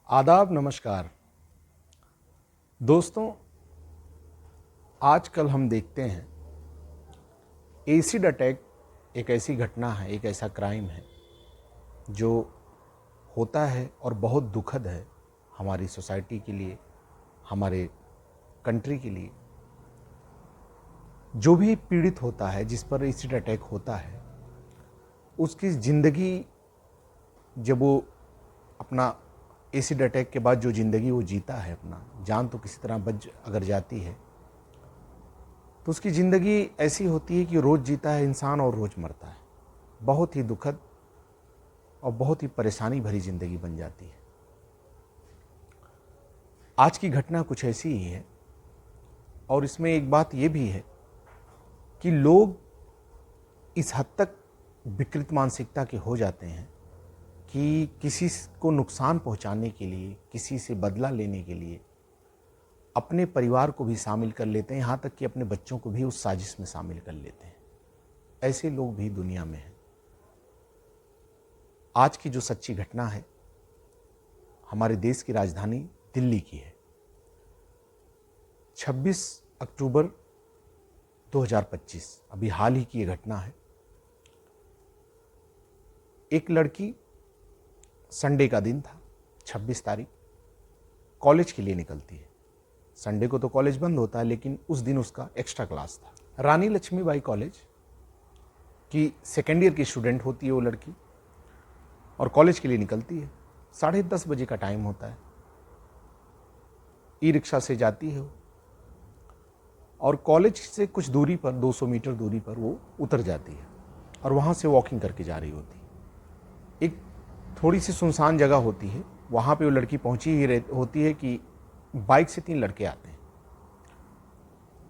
आदाब, नमस्कार दोस्तों। आजकल हम देखते हैं एसिड अटैक एक ऐसी घटना है, एक ऐसा क्राइम है जो होता है और बहुत दुखद है हमारी सोसाइटी के लिए, हमारे कंट्री के लिए। जो भी पीड़ित होता है, जिस पर एसिड अटैक होता है, उसकी ज़िंदगी, जब वो अपना एसिड अटैक के बाद जो ज़िंदगी वो जीता है, अपना जान तो किसी तरह बच अगर जाती है, तो उसकी ज़िंदगी ऐसी होती है कि रोज़ जीता है इंसान और रोज़ मरता है। बहुत ही दुखद और बहुत ही परेशानी भरी ज़िंदगी बन जाती है। आज की घटना कुछ ऐसी ही है और इसमें एक बात ये भी है कि लोग इस हद तक विकृत मानसिकता के हो जाते हैं कि किसी को नुकसान पहुंचाने के लिए, किसी से बदला लेने के लिए अपने परिवार को भी शामिल कर लेते हैं, यहाँ तक कि अपने बच्चों को भी उस साजिश में शामिल कर लेते हैं। ऐसे लोग भी दुनिया में हैं। आज की जो सच्ची घटना है हमारे देश की राजधानी दिल्ली की है। 26 अक्टूबर 2025, अभी हाल ही की ये घटना है। एक लड़की, संडे का दिन था, 26 तारीख, कॉलेज के लिए निकलती है। संडे को तो कॉलेज बंद होता है, लेकिन उस दिन उसका एक्स्ट्रा क्लास था। रानी लक्ष्मीबाई कॉलेज की सेकेंड ईयर की स्टूडेंट होती है वो लड़की और कॉलेज के लिए निकलती है। 10:30 बजे का टाइम होता है। ई रिक्शा से जाती है वो और कॉलेज से कुछ दूरी पर, 200 मीटर दूरी पर वो उतर जाती है और वहाँ से वॉकिंग करके जा रही होती है। एक थोड़ी सी सुनसान जगह होती है, वहाँ पे वो लड़की पहुँची ही होती है कि बाइक से 3 लड़के आते हैं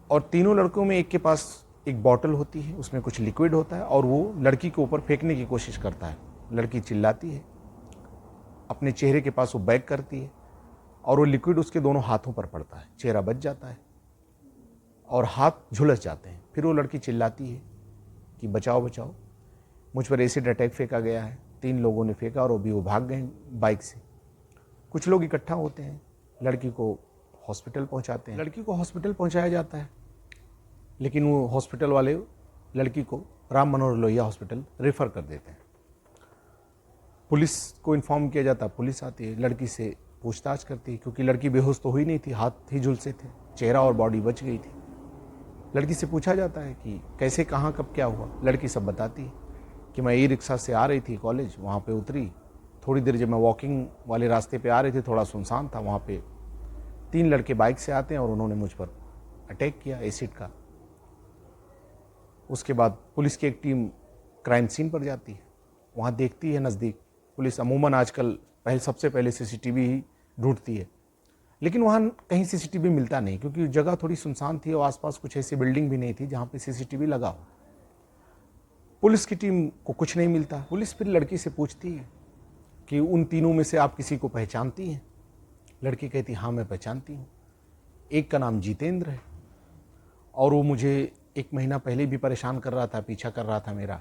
और तीनों लड़कों में एक के पास एक बॉटल होती है, उसमें कुछ लिक्विड होता है और वो लड़की के ऊपर फेंकने की कोशिश करता है। लड़की चिल्लाती है, अपने चेहरे के पास वो बैग करती है और वो लिक्विड उसके दोनों हाथों पर पड़ता है। चेहरा बच जाता है और हाथ झुलस जाते हैं। फिर वो लड़की चिल्लाती है कि बचाओ बचाओ, मुझ पर एसिड अटैक फेंका गया है। 3 लोगों ने फेंका और वो भाग गए बाइक से। कुछ लोग इकट्ठा होते हैं, लड़की को हॉस्पिटल पहुंचाते हैं। लड़की को हॉस्पिटल पहुंचाया जाता है, लेकिन वो हॉस्पिटल वाले लड़की को राम मनोहर लोहिया हॉस्पिटल रेफर कर देते हैं। पुलिस को इन्फॉर्म किया जाता है, पुलिस आती है, लड़की से पूछताछ करती है, क्योंकि लड़की बेहोश तो हुई नहीं थी, हाथ ही झुलसे थे, चेहरा और बॉडी बच गई थी। लड़की से पूछा जाता है कि कैसे, कहाँ, कब, क्या हुआ। लड़की सब बताती है कि मैं ई रिक्शा से आ रही थी कॉलेज, वहाँ पे उतरी, थोड़ी देर जब मैं वॉकिंग वाले रास्ते पे आ रही थी, थोड़ा सुनसान था, वहाँ पे 3 लड़के बाइक से आते हैं और उन्होंने मुझ पर अटैक किया एसिड का। उसके बाद पुलिस की एक टीम क्राइम सीन पर जाती है, वहाँ देखती है नज़दीक। पुलिस अमूमन आजकल सबसे पहले सीसीटीवी ही ढूंढती है, लेकिन वहाँ कहीं सीसीटीवी मिलता नहीं, क्योंकि जगह थोड़ी सुनसान थी और आसपास कुछ ऐसी बिल्डिंग भी नहीं थी जहाँ पे सीसीटीवी लगा हो। पुलिस की टीम को कुछ नहीं मिलता। पुलिस फिर लड़की से पूछती है कि उन तीनों में से आप किसी को पहचानती हैं? लड़की कहती हाँ, मैं पहचानती हूँ। एक का नाम जितेंद्र है और वो मुझे 1 महीना पहले भी परेशान कर रहा था, पीछा कर रहा था मेरा,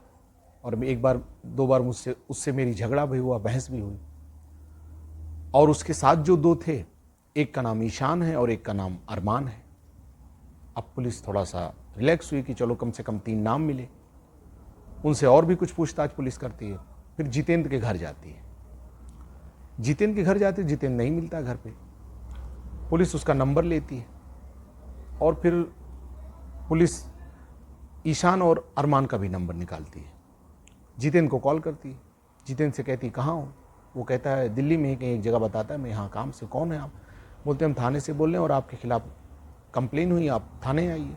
और 1 बार 2 बार उससे मेरी झगड़ा भी हुआ, बहस भी हुई। और उसके साथ जो 2 थे, एक का नाम ईशान है और एक का नाम अरमान है। अब पुलिस थोड़ा सा रिलैक्स हुई कि चलो कम से कम 3 नाम मिले। उनसे और भी कुछ पूछताछ पुलिस करती है। फिर जितेंद्र के घर जाती है। जितेंद्र के घर जाते, जितेंद्र नहीं मिलता घर पे। पुलिस उसका नंबर लेती है और फिर पुलिस ईशान और अरमान का भी नंबर निकालती है। जितेंद्र को कॉल करती है। जितेंद्र से कहती कहाँ हो? वो कहता है दिल्ली में ही कहीं एक जगह बताता है, मैं यहाँ काम से। कौन है आप? बोलते हम थाने से बोल रहे हैं और आपके खिलाफ कंप्लेन हुई, आप थाने आइए।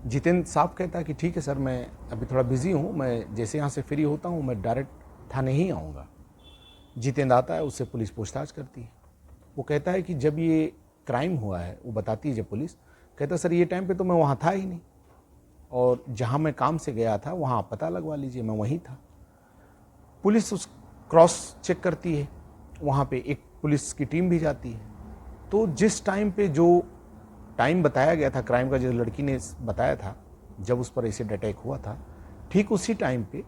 जितेंद्र साहब कहता है कि ठीक है सर, मैं अभी थोड़ा बिजी हूँ, मैं जैसे यहाँ से फ्री होता हूँ मैं डायरेक्ट थाने ही आऊँगा। जितेंद्र आता है, उससे पुलिस पूछताछ करती है। वो कहता है कि जब ये क्राइम हुआ है, वो बताती है जब पुलिस, कहता सर ये टाइम पे तो मैं वहाँ था ही नहीं, और जहाँ मैं काम से गया था वहाँ आप पता लगवा लीजिए, मैं वहीं था। पुलिस उस क्रॉस चेक करती है, वहाँ पे एक पुलिस की टीम भी जाती है। तो जिस टाइम पे जो टाइम बताया गया था क्राइम का, जो लड़की ने बताया था जब उस पर एसिड अटैक हुआ था, ठीक उसी टाइम पे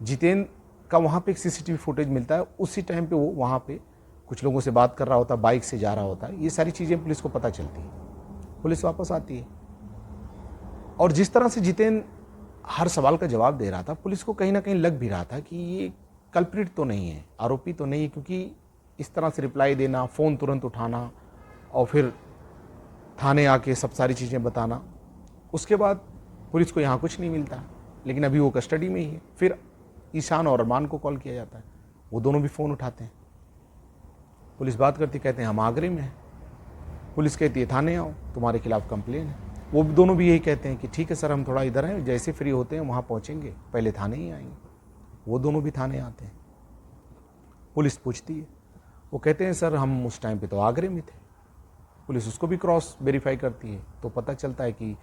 जितेंद्र का वहाँ पे एक सीसीटीवी फुटेज मिलता है। उसी टाइम पे वो वहाँ पे कुछ लोगों से बात कर रहा होता है, बाइक से जा रहा होता है, ये सारी चीज़ें पुलिस को पता चलती है। पुलिस वापस आती है और जिस तरह से जितेंद्र हर सवाल का जवाब दे रहा था, पुलिस को कहीं ना कहीं लग भी रहा था कि ये कल्प्रिट तो नहीं है, आरोपी तो नहीं है, क्योंकि इस तरह से रिप्लाई देना, फ़ोन तुरंत उठाना और फिर थाने आके सब सारी चीज़ें बताना। उसके बाद पुलिस को यहाँ कुछ नहीं मिलता, लेकिन अभी वो कस्टडी में ही है। फिर ईशान और अरमान को कॉल किया जाता है, वो दोनों भी फ़ोन उठाते हैं। पुलिस बात करती, कहते हैं हम आगरे में हैं। पुलिस कहती है थाने आओ, तुम्हारे खिलाफ कंप्लेन है। वो दोनों भी यही कहते हैं कि ठीक है सर, हम थोड़ा इधर हैं, जैसे फ्री होते हैं वहाँ पहुँचेंगे, पहले थाने ही आएंगे। वो दोनों भी थाने आते हैं। पुलिस पूछती है, वो कहते हैं सर हम उस टाइम पे तो आगरे में थे। पुलिस उसको भी क्रॉस वेरीफाई करती है, तो पता चलता है कि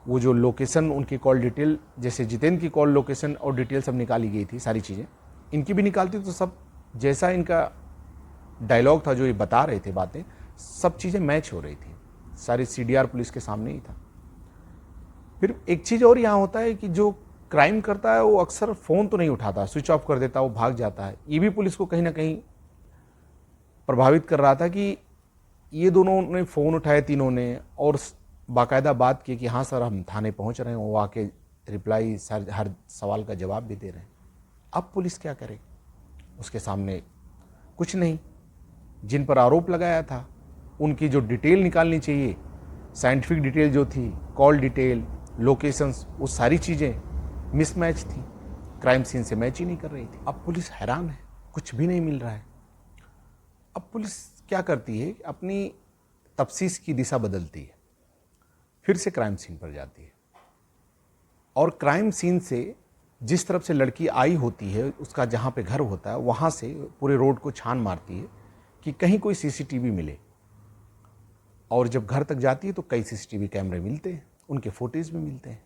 वो जो लोकेशन, उनकी कॉल डिटेल, जैसे जितेंद्र की कॉल लोकेशन और डिटेल सब निकाली गई थी, सारी चीज़ें इनकी भी निकालती तो सब जैसा इनका डायलॉग था, जो ये बता रहे थे बातें, सब चीज़ें मैच हो रही थी। सारी सीडीआर पुलिस के सामने ही था। फिर एक चीज़ और यहाँ होता है कि जो क्राइम करता है वो अक्सर फ़ोन तो नहीं उठाता, स्विच ऑफ कर देता, वो भाग जाता है। ये भी पुलिस को कहीं ना कहीं प्रभावित कर रहा था कि ये दोनों ने फ़ोन उठाए तीनों ने, और बाकायदा बात की कि हाँ सर हम थाने पहुँच रहे हैं, वो आके रिप्लाई सर हर सवाल का जवाब भी दे रहे हैं। अब पुलिस क्या करे? उसके सामने कुछ नहीं। जिन पर आरोप लगाया था उनकी जो डिटेल निकालनी चाहिए, साइंटिफिक डिटेल जो थी, कॉल डिटेल, लोकेशंस, वो सारी चीज़ें मिसमैच थी, क्राइम सीन से मैच ही नहीं कर रही थी। अब पुलिस हैरान है, कुछ भी नहीं मिल रहा है। अब पुलिस क्या करती है, अपनी तफ्तीश की दिशा बदलती है, फिर से क्राइम सीन पर जाती है और क्राइम सीन से जिस तरफ से लड़की आई होती है, उसका जहाँ पे घर होता है, वहाँ से पूरे रोड को छान मारती है कि कहीं कोई सीसीटीवी मिले। और जब घर तक जाती है तो कई सीसीटीवी कैमरे मिलते हैं, उनके फुटेज भी मिलते हैं।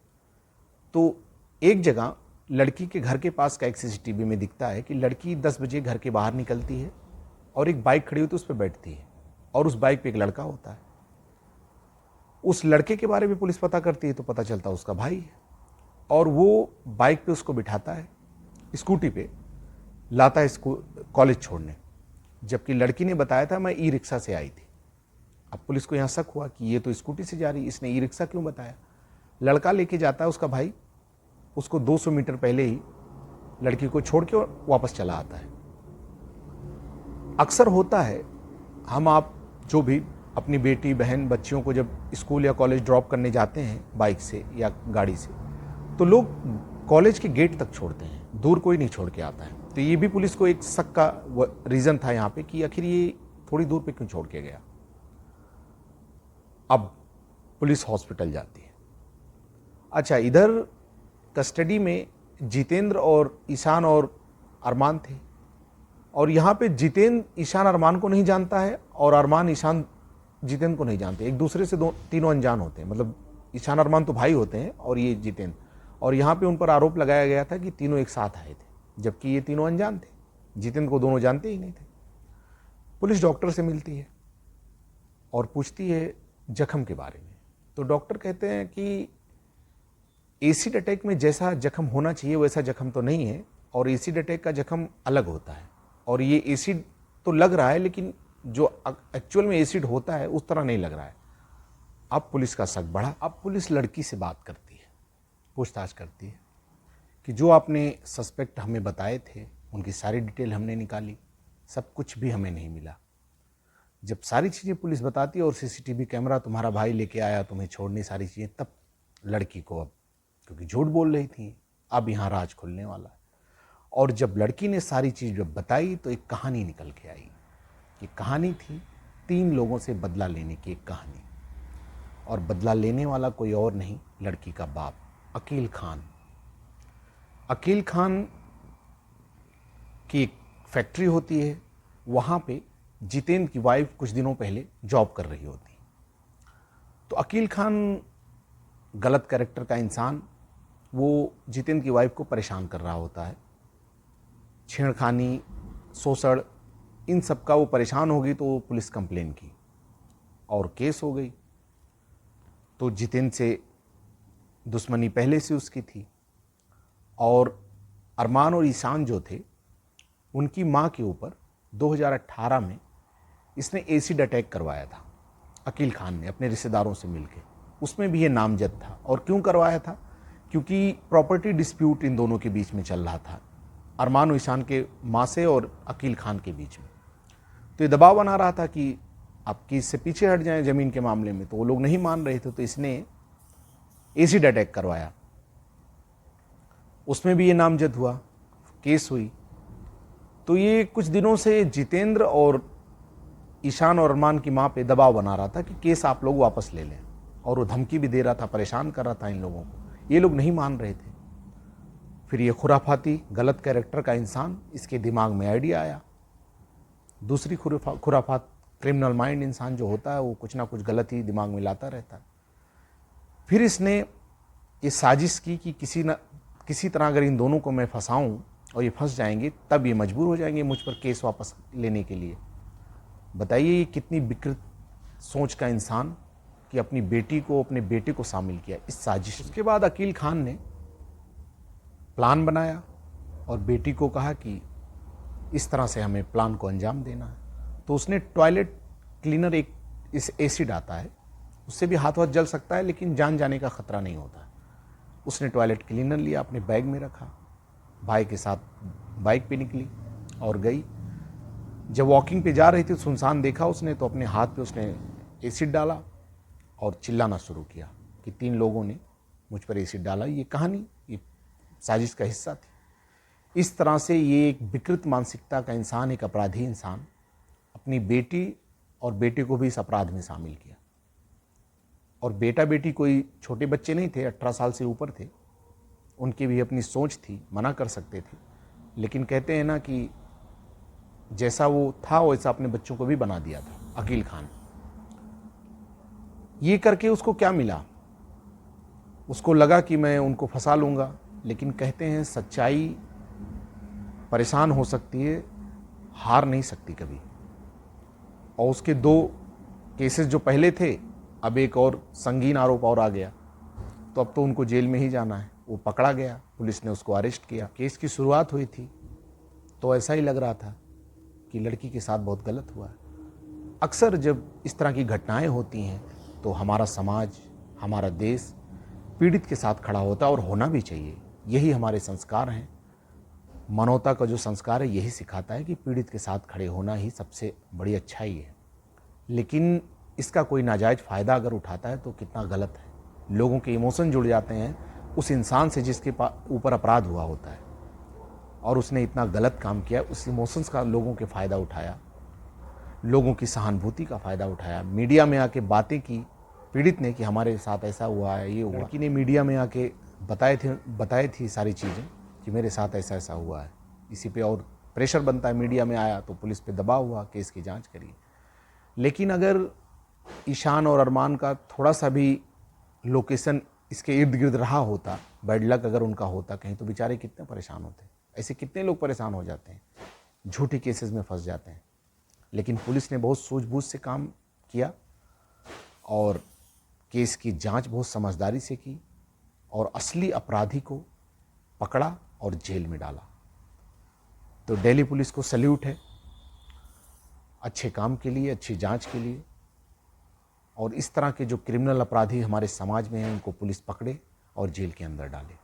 तो एक जगह लड़की के घर के पास का एक सीसीटीवी में दिखता है कि लड़की 10 बजे घर के बाहर निकलती है और एक बाइक खड़ी होती है, उस पर बैठती है और उस बाइक पे एक लड़का होता है। उस लड़के के बारे में पुलिस पता करती है तो पता चलता है उसका भाई है, और वो बाइक पे उसको बिठाता है, स्कूटी पे लाता है इसको कॉलेज छोड़ने, जबकि लड़की ने बताया था मैं ई रिक्शा से आई थी। अब पुलिस को यहाँ शक हुआ कि ये तो स्कूटी से जा रही, इसने ई रिक्शा क्यों बताया? लड़का लेके जाता है उसका भाई, उसको 200 मीटर पहले ही लड़की को छोड़ के वापस चला आता है। अक्सर होता है, हम आप जो भी अपनी बेटी बहन बच्चियों को जब स्कूल या कॉलेज ड्रॉप करने जाते हैं बाइक से या गाड़ी से, तो लोग कॉलेज के गेट तक छोड़ते हैं, दूर कोई नहीं छोड़ के आता है। तो ये भी पुलिस को एक शक का रीज़न था यहाँ पे कि आखिर ये थोड़ी दूर पे क्यों छोड़ के गया। अब पुलिस हॉस्पिटल जाती है। अच्छा, इधर कस्टडी में जितेंद्र और ईशान और अरमान थे, और यहाँ पे जितेंद्र ईशान अरमान को नहीं जानता है और अरमान ईशान जितेंद्र को नहीं जानते। एक दूसरे से तीनों अनजान होते हैं, मतलब ईशान अरमान तो भाई होते हैं और ये जितेंद्र, और यहाँ पे उन पर आरोप लगाया गया था कि तीनों एक साथ आए थे, जबकि ये तीनों अनजान थे, जितेंद्र को दोनों जानते ही नहीं थे। पुलिस डॉक्टर से मिलती है और पूछती है जख्म के बारे में, तो डॉक्टर कहते हैं कि एसिड अटैक में जैसा जख्म होना चाहिए वैसा जख्म तो नहीं है, और एसिड अटैक का जख्म अलग होता है, और ये एसिड तो लग रहा है लेकिन जो एक्चुअल में एसिड होता है उस तरह नहीं लग रहा है। अब पुलिस का शक बढ़ा। अब पुलिस लड़की से बात करती है, पूछताछ करती है कि जो आपने सस्पेक्ट हमें बताए थे उनकी सारी डिटेल हमने निकाली, सब कुछ भी हमें नहीं मिला। जब सारी चीज़ें पुलिस बताती है और सीसीटीवी कैमरा तुम्हारा भाई लेके आया तुम्हें छोड़ने सारी चीज़ें, तब लड़की को, अब क्योंकि झूठ बोल रही थी, अब यहाँ राज खुलने वाला है। और जब लड़की ने सारी चीज़ जब बताई तो एक कहानी निकल के आई। ये कहानी थी 3 लोगों से बदला लेने की एक कहानी, और बदला लेने वाला कोई और नहीं, लड़की का बाप अकील खान। अकील खान की एक फैक्ट्री होती है, वहाँ पे जितेंद्र की वाइफ कुछ दिनों पहले जॉब कर रही होती। तो अकील खान गलत कैरेक्टर का इंसान, वो जितेंद्र की वाइफ को परेशान कर रहा होता है, छेड़खानी, शोषण, इन सब का वो परेशान हो गई, तो वो पुलिस कंप्लेन की और केस हो गई। तो जितेंद्र से दुश्मनी पहले से उसकी थी, और अरमान और ईशान जो थे उनकी माँ के ऊपर 2018 में इसने एसिड अटैक करवाया था अकील खान ने अपने रिश्तेदारों से मिलके। उसमें भी ये नामजद था। और क्यों करवाया था? क्योंकि प्रॉपर्टी डिस्प्यूट इन दोनों के बीच में चल रहा था, अरमान और ईशान के माँ से और अकील खान के बीच में। तो ये दबाव बना रहा था कि आप केस से पीछे हट जाएं ज़मीन के मामले में। तो वो लोग नहीं मान रहे थे, तो इसने एसिड अटैक करवाया। उसमें भी ये नामजद हुआ, केस हुई। तो ये कुछ दिनों से जितेंद्र और ईशान और अरमान की माँ पे दबाव बना रहा था कि केस आप लोग वापस ले लें, और वो धमकी भी दे रहा था, परेशान कर रहा था इन लोगों को। ये लोग नहीं मान रहे थे। फिर ये खुराफाती गलत कैरेक्टर का इंसान, इसके दिमाग में आइडिया आया। दूसरी खुराफात, क्रिमिनल माइंड इंसान जो होता है वो कुछ ना कुछ गलत ही दिमाग में लाता रहता है। फिर इसने ये साजिश की कि किसी तरह अगर इन दोनों को मैं फंसाऊं और ये फंस जाएंगे, तब ये मजबूर हो जाएंगे मुझ पर केस वापस लेने के लिए। बताइए ये कितनी विकृत सोच का इंसान कि अपने बेटे को शामिल किया इस साजिश। उसके बाद अकील खान ने प्लान बनाया और बेटी को कहा कि इस तरह से हमें प्लान को अंजाम देना है। तो उसने टॉयलेट क्लीनर, एक इस एसिड आता है, उससे भी हाथ जल सकता है लेकिन जान जाने का खतरा नहीं होता। उसने टॉयलेट क्लीनर लिया, अपने बैग में रखा, भाई के साथ बाइक पे निकली और गई। जब वॉकिंग पे जा रही थी, सुनसान देखा उसने, तो अपने हाथ पे उसने एसिड डाला और चिल्लाना शुरू किया कि 3 लोगों ने मुझ पर एसिड डाला। ये कहानी, ये साजिश का हिस्सा थी। इस तरह से ये एक विकृत मानसिकता का इंसान, एक अपराधी इंसान, अपनी बेटी और बेटे को भी इस अपराध में शामिल किया। और बेटा बेटी कोई छोटे बच्चे नहीं थे, 18 साल से ऊपर थे। उनकी भी अपनी सोच थी, मना कर सकते थे, लेकिन कहते हैं ना कि जैसा वो था वैसा अपने बच्चों को भी बना दिया था अकील खान। ये करके उसको क्या मिला? उसको लगा कि मैं उनको फंसा लूँगा, लेकिन कहते हैं सच्चाई परेशान हो सकती है, हार नहीं सकती कभी। और उसके 2 केसेस जो पहले थे, अब एक और संगीन आरोप और आ गया, तो अब तो उनको जेल में ही जाना है। वो पकड़ा गया, पुलिस ने उसको अरेस्ट किया। केस की शुरुआत हुई थी तो ऐसा ही लग रहा था कि लड़की के साथ बहुत गलत हुआ है। अक्सर जब इस तरह की घटनाएं होती हैं तो हमारा समाज, हमारा देश पीड़ित के साथ खड़ा होता है, और होना भी चाहिए। यही हमारे संस्कार हैं। मानवता का जो संस्कार है यही सिखाता है कि पीड़ित के साथ खड़े होना ही सबसे बड़ी अच्छाई है। लेकिन इसका कोई नाजायज़ फ़ायदा अगर उठाता है तो कितना गलत है। लोगों के इमोशन जुड़ जाते हैं उस इंसान से जिसके ऊपर अपराध हुआ होता है, और उसने इतना गलत काम किया, उस इमोशंस का लोगों के फ़ायदा उठाया, लोगों की सहानुभूति का फ़ायदा उठाया, मीडिया में आके बातें की पीड़ित ने कि हमारे साथ ऐसा हुआ है, ये हुआ। लड़की ने मीडिया में आके बताई थी सारी चीज़ें कि मेरे साथ ऐसा ऐसा हुआ है। इसी पे और प्रेशर बनता है, मीडिया में आया तो पुलिस पे दबाव हुआ, केस की जांच करी। लेकिन अगर ईशान और अरमान का थोड़ा सा भी लोकेशन इसके इर्द गिर्द रहा होता, बैड लक अगर उनका होता कहीं, तो बेचारे कितने परेशान होते। ऐसे कितने लोग परेशान हो जाते हैं, झूठी केसेस में फंस जाते हैं। लेकिन पुलिस ने बहुत सूझबूझ से काम किया और केस की जांच बहुत समझदारी से की और असली अपराधी को पकड़ा और जेल में डाला। तो दिल्ली पुलिस को सैल्यूट है अच्छे काम के लिए, अच्छी जांच के लिए। और इस तरह के जो क्रिमिनल अपराधी हमारे समाज में हैं उनको पुलिस पकड़े और जेल के अंदर डाले।